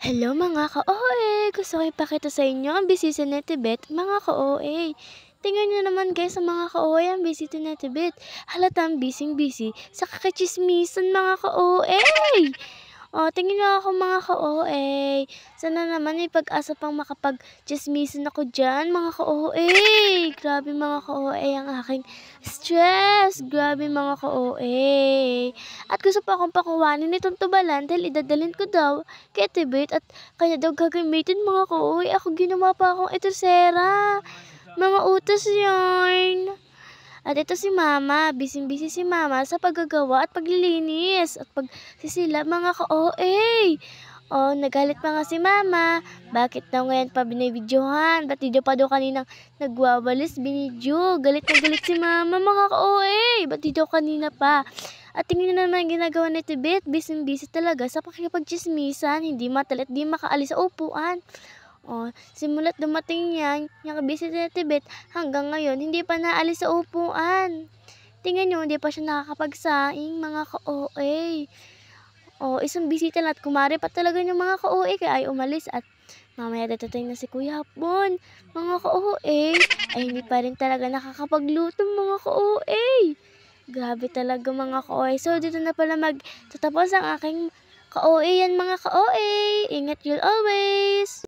Hello mga ka-OA! Gusto ko ipakita sa inyo ang bisita ni Tibet, mga ka-OA. Tingnan nyo naman guys sa mga ka-OA ang bisita ni Tibet. Halatang busy-busy sa kakachismisan mga ka-OA. O, tingin nyo ako mga ka-OA. Sana naman may pag-asa pang makapag-chismisan ako dyan mga ka-OA. Grabe mga ka-OA ang aking stress. Grabe mga ka-OA. At gusto pa akong pakuwanin nitong tubalan dahil idadalhin ko daw kay Tibet at kanya daw gagamitin mga ka-OA. Ako ginawa pa akong etosera. Mga utos yarn. At ito si Mama, busy-busy si Mama sa paggagawa at paglilinis at pagsisila mga ka-OA. Oh, nagalit pa nga si Mama. Bakit daw ngayon pa binibidyohan? Ba't di daw pa daw kaninang nagwawalis binidyo? Galit na galit si Mama mga ka-OA. Ba't di daw kanina pa? At tingnan na naman ginagawa ni Tibet, busy-busy talaga sa pakikipagchismisan, hindi matalit, di makaalis sa upuan. Oh, simulat dumating yan, yung kabisi ni Tibet, hanggang ngayon, hindi pa naalis sa upuan. Tingnan nyo, hindi pa siya nakakapagsaing, mga ka-OA. Oh, isang bisita lang at kumari pa talaga yung mga ka-OA kaya ay umalis at mamaya dadating na si Kuya Hapon. Mga ka-OA, ay hindi pa rin talaga nakakapagluto mga ka-OA. Grabe talaga mga ka-OA. So, dito na pala magtatapos ang aking ka-OA yan mga ka-OA. Ingat you'll always!